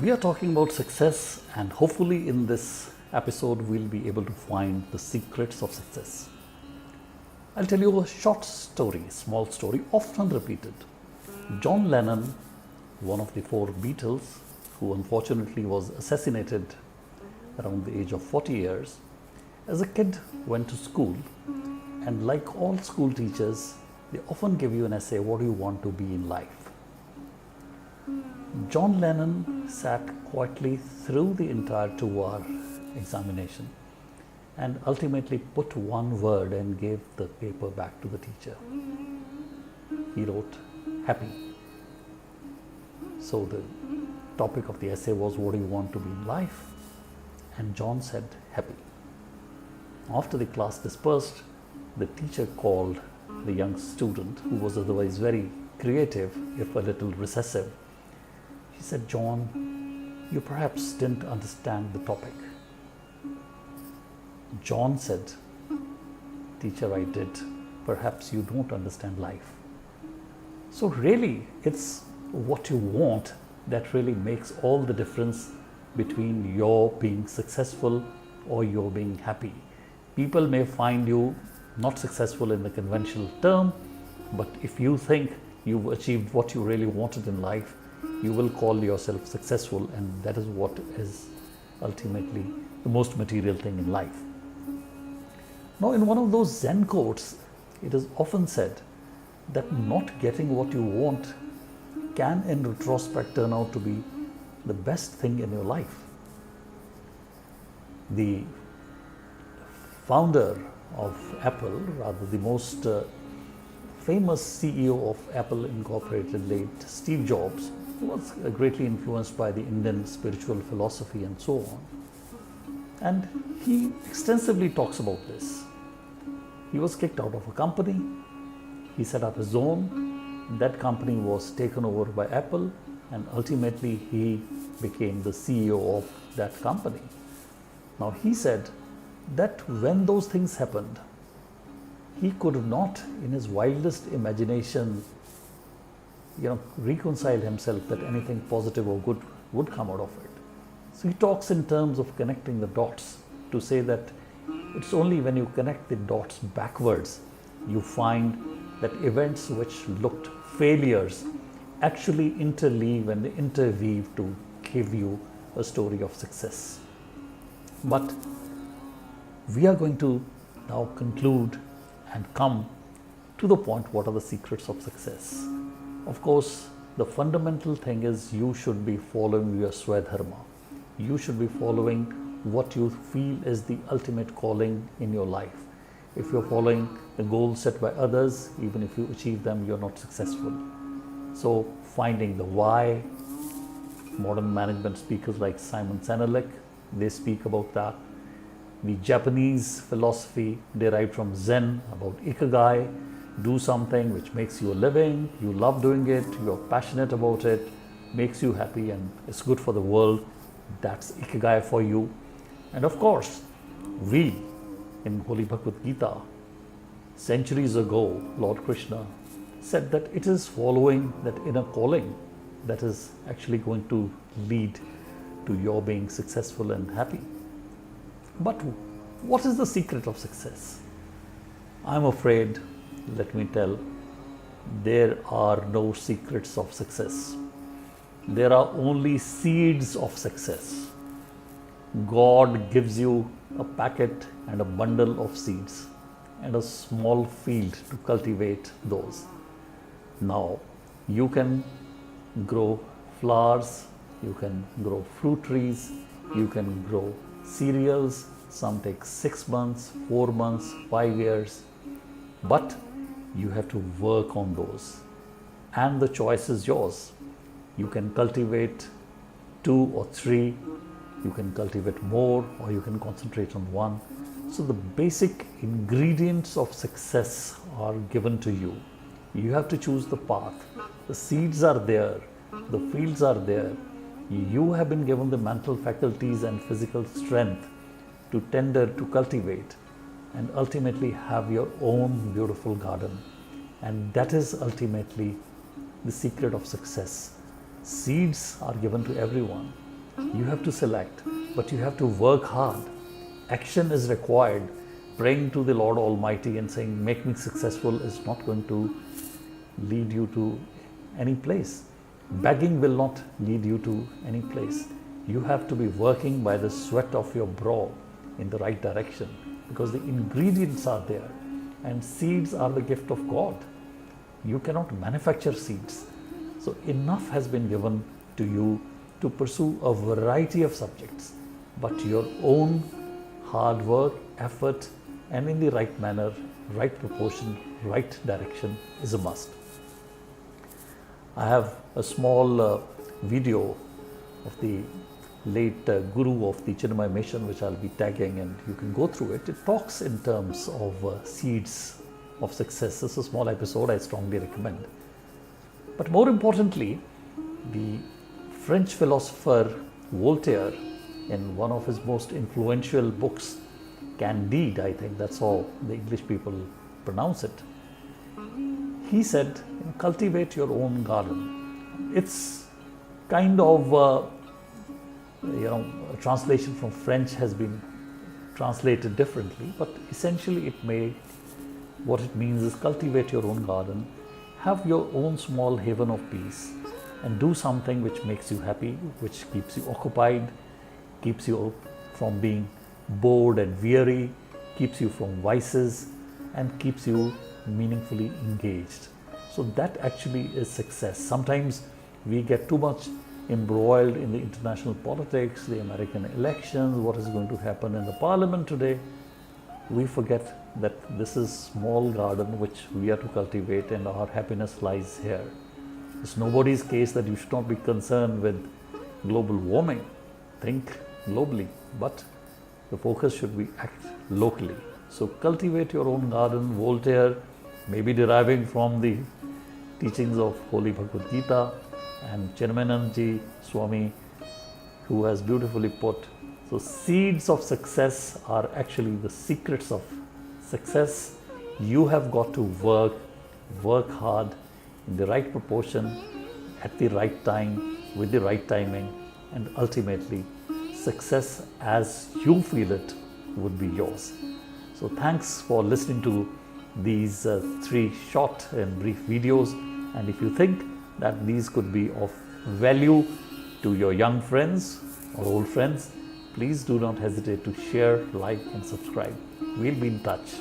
We are talking about success, and hopefully, in this episode, we'll be able to find the secrets of success. I'll tell you a short story, small story, often repeated. John Lennon, one of the four Beatles, who unfortunately was assassinated around the age of 40 years, as a kid went to school, and like all school teachers, they often give you an essay, what do you want to be in life? John Lennon sat quietly through the entire 2-hour examination and ultimately put one word and gave the paper back to the teacher. He wrote, happy. So the topic of the essay was, what do you want to be in life? And John said, happy. After the class dispersed, the teacher called the young student, who was otherwise very creative, if a little recessive. He said, John, you perhaps didn't understand the topic. John said, teacher, I did. Perhaps you don't understand life. So really, it's what you want that really makes all the difference between your being successful or your being happy. People may find you not successful in the conventional term, but if you think you've achieved what you really wanted in life, you will call yourself successful, and that is what is ultimately the most material thing in life. Now, in one of those Zen quotes, it is often said that not getting what you want can in retrospect turn out to be the best thing in your life. The founder of Apple, rather the most famous CEO of Apple Incorporated, late Steve Jobs, was greatly influenced by the Indian spiritual philosophy and so on. And he extensively talks about this. He was kicked out of a company. He set up his own. That company was taken over by Apple, and ultimately he became the CEO of that company. Now, he said that when those things happened, he could not, in his wildest imagination, reconcile himself that anything positive or good would come out of it. So he talks in terms of connecting the dots to say that it's only when you connect the dots backwards you find that events which looked failures actually interleave and interweave to give you a story of success. But we are going to now conclude and come to the point, what are the secrets of success? Of course, the fundamental thing is you should be following your Swadharma. You should be following what you feel is the ultimate calling in your life. If you're following the goals set by others, even if you achieve them, you're not successful. So finding the why, modern management speakers like Simon Sinek, they speak about that. The Japanese philosophy derived from Zen about Ikigai, do something which makes you a living, you love doing it, you're passionate about it, makes you happy and it's good for the world. That's Ikigai for you. And of course, we in Holy Bhagavad Gita, centuries ago, Lord Krishna said that it is following that inner calling that is actually going to lead to your being successful and happy. But what is the secret of success? I'm afraid, let me tell, there are no secrets of success. There are only seeds of success. God gives you a packet and a bundle of seeds and a small field to cultivate those. Now, you can grow flowers, you can grow fruit trees, you can grow cereals. Some take 6 months, 4 months, 5 years, but you have to work on those. And the choice is yours. You can cultivate 2 or 3, you can cultivate more, or you can concentrate on one. So the basic ingredients of success are given to you. You have to choose the path. The seeds are there, the fields are there. You have been given the mental faculties and physical strength to tender, to cultivate, and ultimately have your own beautiful garden. And that is ultimately the secret of success. Seeds are given to everyone. You have to select, but you have to work hard. Action is required. Praying to the Lord Almighty and saying, make me successful, is not going to lead you to any place. Begging will not lead you to any place. You have to be working by the sweat of your brow in the right direction, because the ingredients are there, and seeds are the gift of God. You cannot manufacture seeds. So enough has been given to you to pursue a variety of subjects, but your own hard work, effort, and in the right manner, right proportion, right direction is a must. I have a small video of the late guru of the Chinmay mission, which I'll be tagging, and you can go through it. It talks in terms of seeds of success. This is a small episode I strongly recommend. But more importantly, the French philosopher Voltaire, in one of his most influential books, Candide, I think that's how the English people pronounce it, he said, cultivate your own garden. It's kind of, a translation from French has been translated differently, but essentially what it means is cultivate your own garden, have your own small haven of peace, and do something which makes you happy, which keeps you occupied, keeps you from being bored and weary, keeps you from vices, and keeps you meaningfully engaged. So that actually is success. Sometimes we get too much embroiled in the international politics, the American elections, what is going to happen in the parliament today. We forget that this is small garden which we are to cultivate, and our happiness lies here. It's nobody's case that you should not be concerned with global warming. Think globally, but the focus should be act locally. So cultivate your own garden. Voltaire, maybe deriving from the teachings of Holy Bhagavad Gita, and Chinmayananji Swami, who has beautifully put. So seeds of success are actually the secrets of success. You have got to work hard in the right proportion, at the right time, with the right timing, and ultimately success as you feel it would be yours. So thanks for listening to these 3 short and brief videos, and if you think that these could be of value to your young friends or old friends, please do not hesitate to share, like, and subscribe. We'll be in touch.